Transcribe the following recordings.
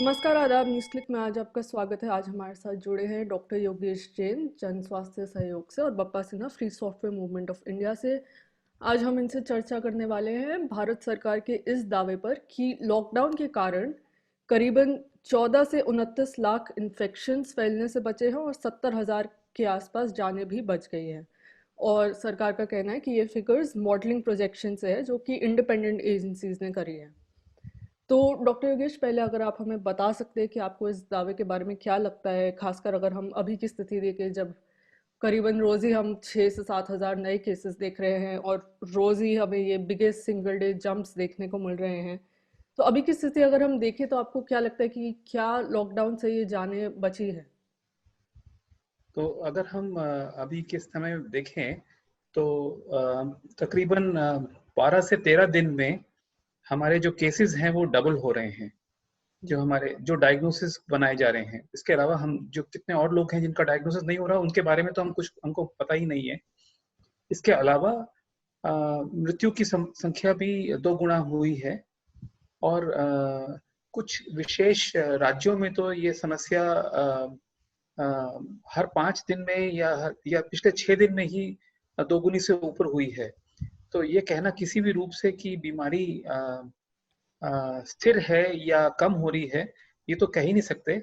नमस्कार, आदाब। News click में आज आपका स्वागत है। आज हमारे साथ जुड़े हैं डॉक्टर योगेश जैन, जन स्वास्थ्य सहयोग से, और Bappa Sinha, free software movement of India से। आज हम इनसे चर्चा करने वाले हैं भारत सरकार के इस दावे पर कि लॉकडाउन के कारण करीबन 14 से 29 लाख इन्फेक्शंस फैलने से बचे हैं और 70,000 के आसपास जानें भी बच गई हैं। और सरकार का कहना है कि ये फिगर्स मॉडलिंग प्रोजेक्शन से है, जो कि इंडिपेंडेंट एजेंसीज ने करी है। तो डॉक्टर योगेश, पहले अगर आप हमें बता सकते हैं कि आपको इस दावे के बारे में क्या लगता है, खासकर अगर हम अभी की स्थिति देखें, जब करीबन रोज़ ही हम 6 से 7 हज़ार नए केसेस देख रहे हैं और रोज़ ही हमें ये बिगेस्ट सिंगल डे जंप्स देखने को मिल रहे हैं। तो अभी की स्थिति अगर हम देखें तो आपको क्या लगता है कि क्या लॉकडाउन से ये जानें बची हैं? तो अगर हम अभी के समय में देखें तो तकरीबन 12 से 13 दिन में हमारे जो केसेस हैं वो डबल हो रहे हैं। जो जी। हमारे जो डायग्नोसिस बनाए जा रहे हैं, इसके अलावा हम जो कितने और लोग हैं जिनका डायग्नोसिस नहीं हो रहा उनके बारे में तो हमको पता ही नहीं है। इसके अलावा मृत्यु की संख्या भी 2 गुना हुई है। और कुछ विशेष राज्यों में तो ये समस्या अ, हर 5 दिन में या पिछले 6 दिन में ही दोगुनी से ऊपर हुई है। तो ये कहना किसी भी रूप से कि बीमारी स्थिर है या कम हो रही है, ये तो कह ही नहीं सकते।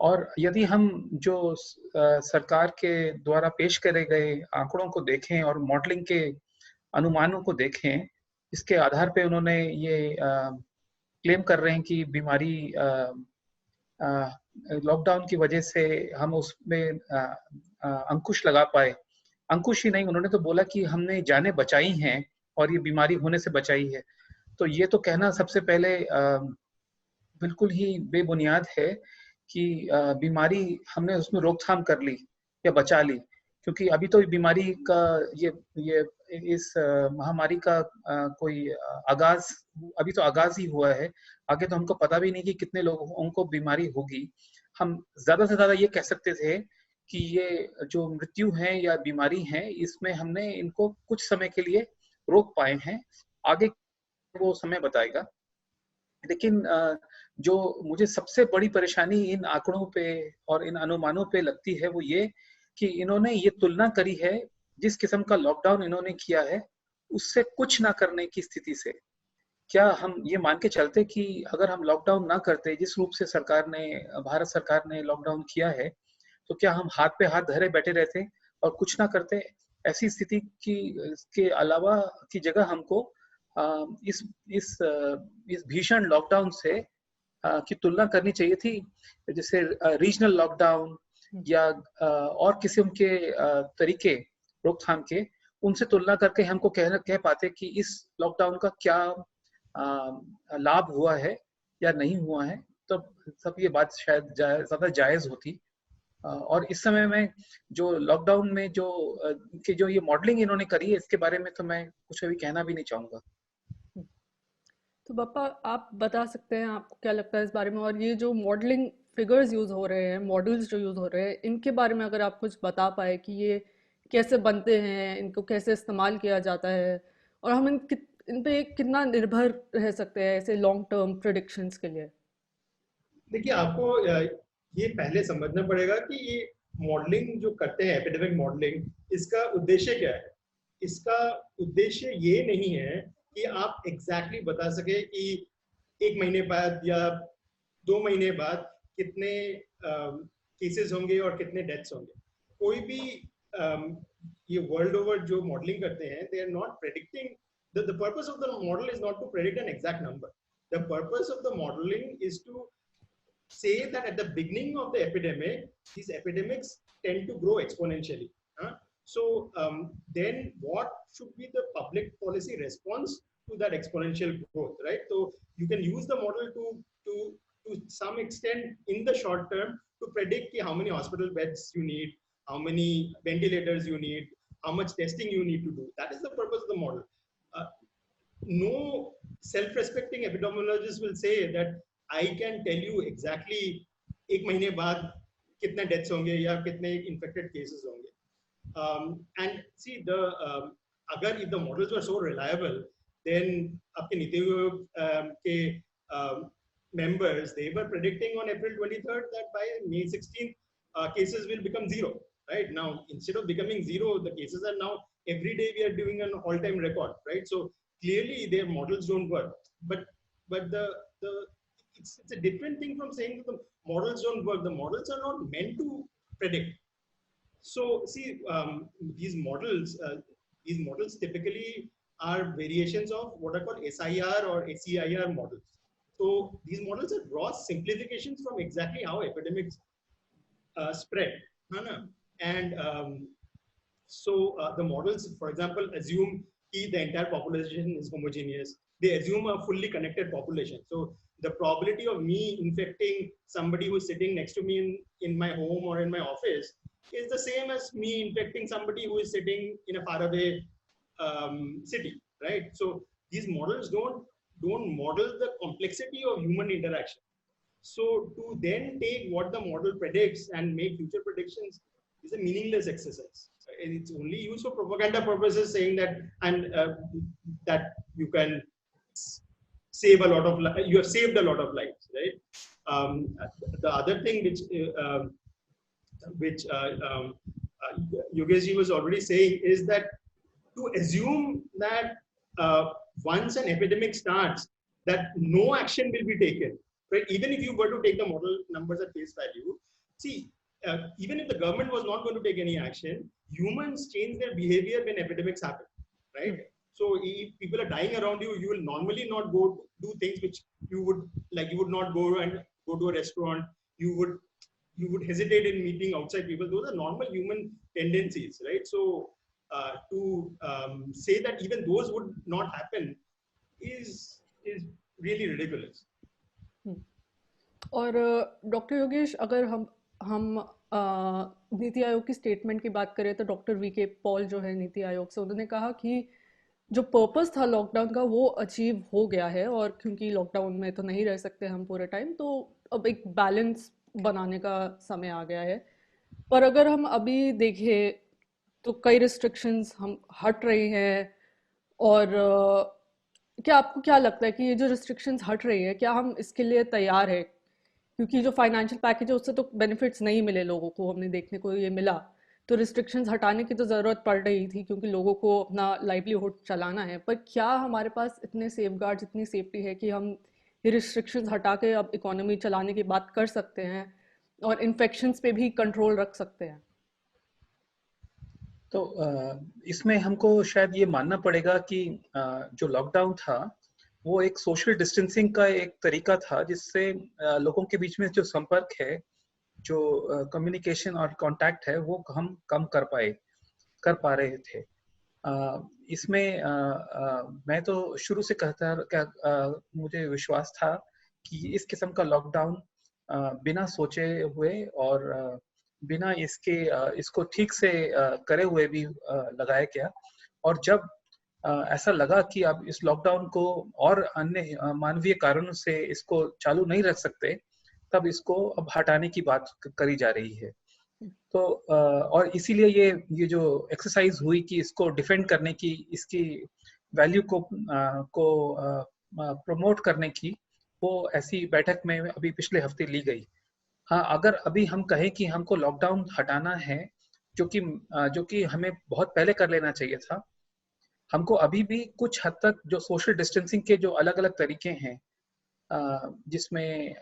और यदि हम जो सरकार के द्वारा पेश करे गए आंकड़ों को देखें और मॉडलिंग के अनुमानों को देखें, इसके आधार पे उन्होंने ये क्लेम कर रहे हैं कि बीमारी लॉकडाउन की वजह से हम उसमें अंकुश लगा पाए। अंकुश ही नहीं, उन्होंने तो बोला कि हमने जानें बचाई हैं और ये बीमारी होने से बचाई है। तो ये तो कहना सबसे पहले बिल्कुल ही बेबुनियाद है कि बीमारी हमने उसमें रोकथाम कर ली या बचा ली। क्योंकि अभी तो बीमारी का ये इस महामारी का कोई आगाज अभी तो आगाज ही हुआ है। आगे तो हमको पता भी नहीं कि कितने लोगों को बीमारी होगी। हम ज्यादा से ज्यादा ये कह सकते थे कि ये जो मृत्यु है या बीमारी है, इसमें हमने इनको कुछ समय के लिए रोक पाए हैं। आगे वो समय बताएगा। लेकिन जो मुझे सबसे बड़ी परेशानी इन आंकड़ों पे और इन अनुमानों पे लगती है वो ये कि इन्होंने ये तुलना करी है जिस किस्म का लॉकडाउन इन्होंने किया है उससे कुछ ना करने की स्थिति से। क्या हम ये मान के चलते कि अगर हम लॉकडाउन ना करते जिस रूप से भारत सरकार ने लॉकडाउन किया है, तो क्या हम हाथ पे हाथ धरे बैठे रहते और कुछ ना करते? ऐसी स्थिति के अलावा की जगह हमको अ, इस इस इस भीषण लॉकडाउन से की तुलना करनी चाहिए थी, जैसे रीजनल लॉकडाउन या और किस्म के तरीके रोकथाम के, उनसे तुलना करके हमको कह पाते कि इस लॉकडाउन का क्या लाभ हुआ है या नहीं हुआ है। तब सब ये बात शायद ज्यादा जायज होती। और इस समय में जो लॉकडाउन में जो ये मॉडलिंग इन्होंने करी है, इसके बारे में तो मैं कुछ अभी कहना भी नहीं चाहूंगा। तो बप्पा, आप बता सकते हैं आपको क्या लगता है इस बारे में, और ये जो मॉडलिंग फिगर्स यूज़ हो रहे हैं, मॉडल्स जो यूज़ हो रहे हैं, इनके बारे में अगर आप कुछ बता पाए कि ये कैसे बनते हैं, इनको कैसे इस्तेमाल किया जाता है, और हम इन पे कितना निर्भर रह सकते हैं ऐसे लॉन्ग टर्म प्रिडिक्शंस के लिए। देखिए आपको ये पहले समझना पड़ेगा कि ये मॉडलिंग जो करते हैं एपिडेमिक मॉडलिंग, इसका उद्देश्य क्या है। इसका उद्देश्य ये नहीं है कि आप एग्जैक्टली बता सके कि 1 महीने बाद या 2 महीने बाद कितने केसेस होंगे और कितने डेथ्स होंगे। कोई भी ये वर्ल्ड ओवर जो मॉडलिंग करते हैं, they are not predicting, the purpose of the model is not to predict an exact number. The purpose of the modeling is to say that at the beginning of the epidemic, these epidemics tend to grow exponentially. So then what should be the public policy response to that exponential growth, right? So you can use the model to some extent in the short term to predict how many hospital beds you need, how many ventilators you need, how much testing you need to do. That is the purpose of the model. Uh, no self-respecting epidemiologist will say that I can tell you exactly 1 महीने बाद कितने deaths होंगे या कितने infected cases होंगे. And see अगर if the models were so reliable, then आपके नीति आयोग के members, they were predicting on April 23rd that by May 16th, cases will become zero. Right now, instead of becoming zero, the cases are now every day we are doing an all-time record. Right, so clearly their models don't work. But the it's a different thing from saying that the models don't work. The models are not meant to predict. So see, these models typically are variations of what are called SIR or SEIR models. So these models are gross simplifications from exactly how epidemics spread. And the models, for example, assume the entire population is homogeneous. They assume a fully connected population. So the probability of me infecting somebody who's sitting next to me in my home or in my office is the same as me infecting somebody who is sitting in a faraway city, right? So these models don't model the complexity of human interaction. So to then take what the model predicts and make future predictions is a meaningless exercise. It's only used for propaganda purposes, saying that that you can save a lot of you have saved a lot of lives, right? The other thing which Yogesh ji was already saying is that to assume that once an epidemic starts, that no action will be taken, right? Even if you were to take the model numbers at face value, see, even if the government was not going to take any action, humans change their behavior when epidemics happen, right? So if people are dying around you, you will normally not go do things which you would like. You would not go to a restaurant. You would hesitate in meeting outside people. Those are normal human tendencies, right? So to say that even those would not happen is really ridiculous. और doctor Yogesh, अगर हम नीति आयोग की statement की बात करें तो doctor VK Paul जो है नीति आयोग से, उन्होंने कहा कि जो पर्पस था लॉकडाउन का वो अचीव हो गया है, और क्योंकि लॉकडाउन में तो नहीं रह सकते हम पूरे टाइम, तो अब एक बैलेंस बनाने का समय आ गया है. पर अगर हम अभी देखें तो कई रिस्ट्रिक्शंस हम हट रही हैं, और क्या आपको क्या लगता है कि ये जो रिस्ट्रिक्शंस हट रही है, क्या हम इसके लिए तैयार है? क्योंकि जो फाइनेंशियल पैकेज है उससे तो बेनिफिट्स नहीं मिले लोगों को, हमने देखने को ये मिला. तो रिस्ट्रिक्शंस हटाने की तो ज़रूरत पड़ रही थी क्योंकि लोगों को अपना लाइवलीहुड चलाना है. पर क्या हमारे पास इतने सेफगार्ड्स, इतनी सेफ्टी है कि हम ये रिस्ट्रिक्शंस हटा के अब इकोनॉमी चलाने की बात कर सकते हैं और इन्फेक्शंस पे भी कंट्रोल रख सकते हैं? तो इसमें हमको शायद ये मानना पड़ेगा कि जो लॉकडाउन था वो एक सोशल डिस्टेंसिंग का एक तरीका था, जिससे लोगों के बीच में जो संपर्क है, जो कम्युनिकेशन और कांटेक्ट है, वो हम कम कर पा रहे थे. इसमें मैं तो शुरू से मुझे विश्वास था कि इस किस्म का लॉकडाउन बिना सोचे हुए और बिना इसको ठीक से करे हुए भी लगाया गया. और जब ऐसा लगा कि अब इस लॉकडाउन को और अन्य मानवीय कारणों से इसको चालू नहीं रख सकते, तब इसको अब हटाने की बात करी जा रही है. तो और इसीलिए ये जो एक्सरसाइज हुई कि इसको डिफेंड करने की, इसकी वैल्यू को प्रमोट करने की, वो ऐसी बैठक में अभी पिछले हफ्ते ली गई. हाँ, अगर अभी हम कहें कि हमको लॉकडाउन हटाना है, जो कि हमें बहुत पहले कर लेना चाहिए था, हमको अभी भी कुछ हद तक जो सोशल डिस्टेंसिंग के जो अलग-अलग तरीके हैं, जिसमें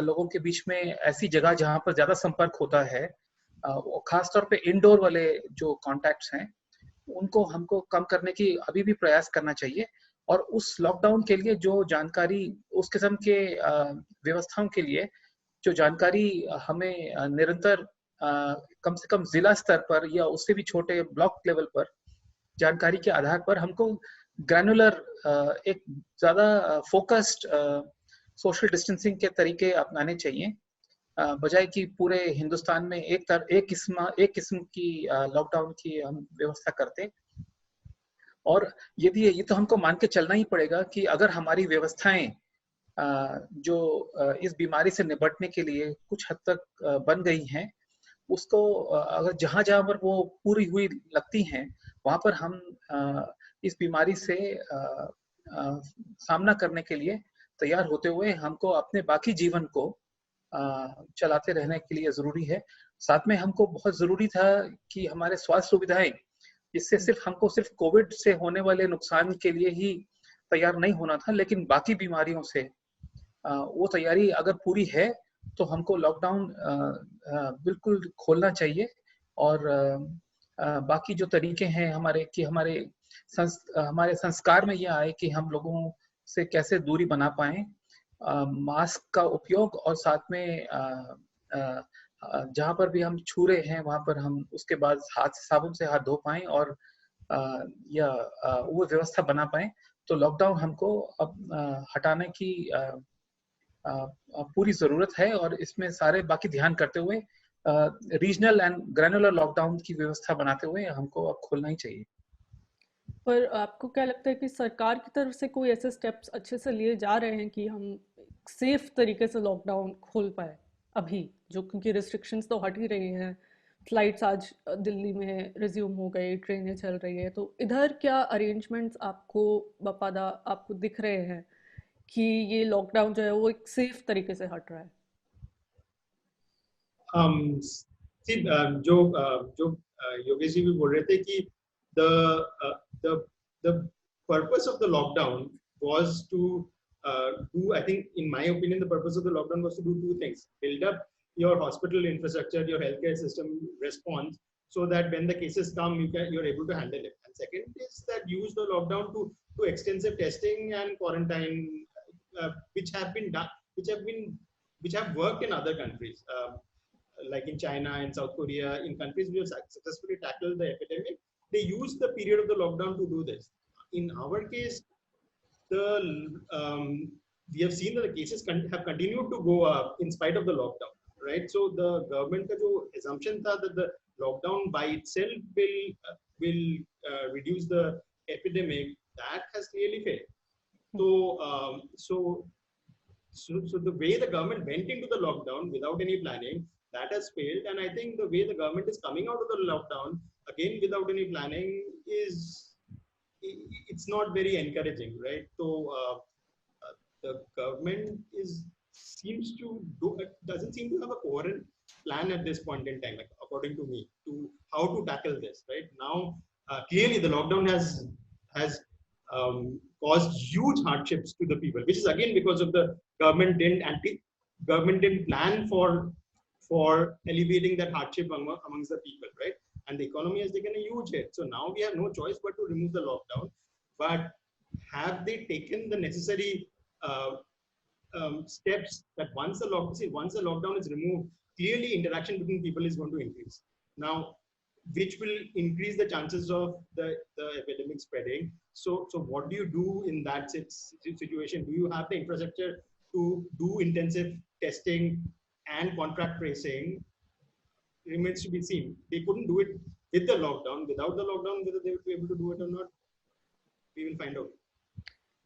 लोगों के बीच में ऐसी जगह जहाँ पर ज़्यादा संपर्क होता है, खास तौर पे इंडोर वाले जो कॉन्टैक्ट्स हैं, उनको हमको कम करने की अभी भी प्रयास करना चाहिए. और उस लॉकडाउन के लिए जो जानकारी, उस किस्म के व्यवस्थाओं के लिए जो जानकारी हमें निरंतर कम से कम जिला स्तर पर या उससे भी छोटे ब्लॉक लेवल पर जानकारी के आधार पर हमको ग्रैनुलर एक ज़्यादा फोकस्ड सोशल डिस्टेंसिंग के तरीके अपनाने चाहिए, बजाय कि पूरे हिंदुस्तान में एक किस्म की लॉकडाउन की हम व्यवस्था करते. और यदि ये तो हमको मान के चलना ही पड़ेगा कि अगर हमारी व्यवस्थाएं जो इस बीमारी से निपटने के लिए कुछ हद तक बन गई हैं, उसको अगर जहाँ पर वो पूरी हुई लगती हैं, वहाँ पर हम इस बीमारी से सामना करने के लिए तैयार होते हुए हमको अपने बाकी जीवन को चलाते रहने के लिए जरूरी है। साथ में हमको बहुत जरूरी था कि हमारे स्वास्थ्य सुविधाएं, इससे हमको सिर्फ कोविड से होने वाले नुकसान के लिए ही तैयार नहीं होना था, लेकिन बाकी बीमारियों से वो तैयारी अगर पूरी है तो हमको लॉकडाउन बिल्कुल खोलना चाहिए। और बाकी जो तरीके हैं हमारे कि हमारे संस्कार में ये आए कि हम लोगों से कैसे दूरी बना पाएं, मास्क का उपयोग, और साथ में जहां पर भी हम छू रहे हैं वहां पर हम उसके बाद साबुन से हाथ धो पाएं और या वो व्यवस्था बना पाएं। तो लॉकडाउन हमको अब हटाने की पूरी जरूरत है, और इसमें सारे बाकी ध्यान करते हुए रीजनल एंड ग्रैनुलर लॉकडाउन की व्यवस्था बनाते हुए हमको अब खोलना ही चाहिए। पर आपको क्या लगता है कि सरकार की तरफ से कोई ऐसे स्टेप्स अच्छे से लिए जा रहे हैं कि हम सेफ तरीके से लॉकडाउन खोल पाए अभी, जो क्योंकि रिस्ट्रिक्शंस तो हट ही रही हैं, फ्लाइट्स आज दिल्ली में रिज्यूम हो गई, ट्रेनें चल रही है, तो इधर क्या अरेंजमेंट्स आपको बपादा आपको दिख रहे हैं कि ये लॉकडाउन जो है वो एक सेफ तरीके से हट रहा है? जो योगेश जी भी बोल रहे थे कि the the the purpose of the lockdown was to do, I think in my opinion the purpose of the lockdown was to do two things: build up your hospital infrastructure, your healthcare system response, so that when the cases come you're able to handle it. And second is that use the lockdown to do extensive testing and quarantine, which have worked in other countries, like in China and South Korea. In countries which have successfully tackled the epidemic, they use the period of the lockdown to do this. In our case, we have seen that the cases have continued to go up in spite of the lockdown, right? So the government ka jo assumption tha that the lockdown by itself will reduce the epidemic, that has clearly failed. So the way the government went into the lockdown without any planning, that has failed. And I think the way the government is coming out of the lockdown, again without any planning, it's not very encouraging, right? So the government doesn't seem to have a coherent plan at this point in time, like, according to me, to how to tackle this. Right now, clearly the lockdown has caused huge hardships to the people, which is again because of the government didn't plan for alleviating that hardship amongst the people, right? And the economy has taken a huge hit. So now we have no choice but to remove the lockdown. But have they taken the necessary steps that once the lockdown is removed, clearly interaction between people is going to increase. Now, which will increase the chances of the epidemic spreading. So what do you do in that situation? Do you have the infrastructure to do intensive testing and contract tracing? Remains to be seen. They couldn't do it with the lockdown. Without the lockdown, whether they would be able to do it or not, we will find out.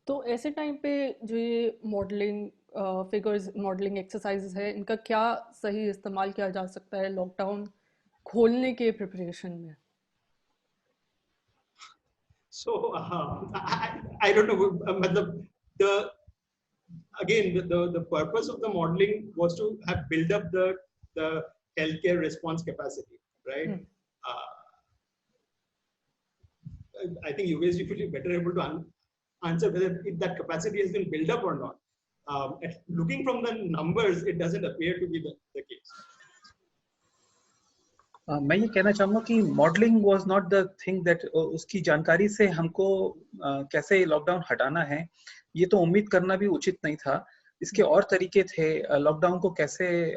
तो ऐसे time पे जो ये modelling figures, modelling exercises है, इनका क्या सही इस्तेमाल किया जा सकता है लॉकडाउन खोलने के प्रिपरेशन में? So I don't know. The purpose of the modeling was to have build up the healthcare response capacity, right? I think you guys will be better able to answer whether that capacity has been built up or not. Looking from the numbers, it doesn't appear to be the case. मैं ये कहना चाहूँगा कि modelling was not the thing that, उसकी जानकारी से हमको कैसे लॉकडाउन हटाना है ये तो उम्मीद करना भी उचित नहीं था। इसके और तरीके थे लॉकडाउन को कैसे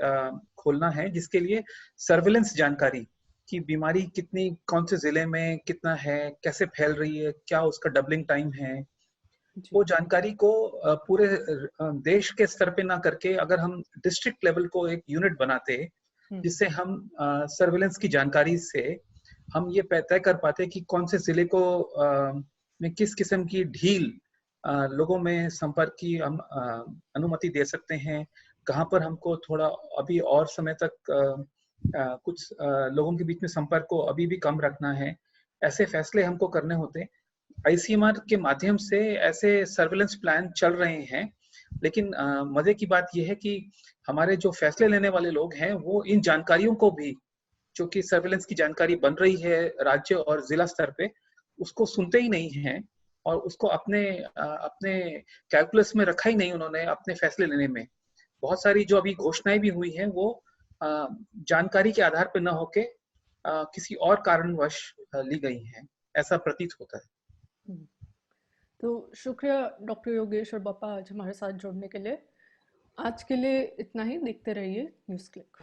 खोलना है, जिसके लिए सर्विलेंस जानकारी कि बीमारी कितनी, कौन से जिले में कितना है, कैसे फैल रही है, क्या उसका डबलिंग टाइम है, वो जानकारी को पूरे देश के स्तर पे ना करके अगर हम डिस्ट्रिक्ट लेवल को एक यूनिट बनाते, जिससे हम सर्विलेंस की जानकारी से हम ये तय कर पाते कि कौन से जिले को में किस किस्म की ढील लोगों में संपर्क की हम अनुमति दे सकते हैं, कहाँ पर हमको थोड़ा अभी और समय तक कुछ लोगों के बीच में संपर्क को अभी भी कम रखना है, ऐसे फैसले हमको करने होते। ICMR के माध्यम से ऐसे सर्विलेंस प्लान चल रहे हैं लेकिन मजे की बात यह है कि हमारे जो फैसले लेने वाले लोग हैं वो इन जानकारियों को भी, जो कि सर्वेलेंस की जानकारी बन रही है राज्य और जिला स्तर पे, उसको सुनते ही नहीं हैं और उसको अपने अपने कैलकुलस में रखा ही नहीं उन्होंने अपने फैसले लेने में। बहुत सारी जो अभी घोषणाएं भी हुई हैं वो जानकारी के आधार पर न होके किसी और कारणवश ली गई हैं, ऐसा प्रतीत होता है। तो शुक्रिया डॉक्टर योगेश और बप्पा आज हमारे साथ जुड़ने के लिए। आज के लिए इतना ही, देखते रहिए न्यूज़ क्लिक।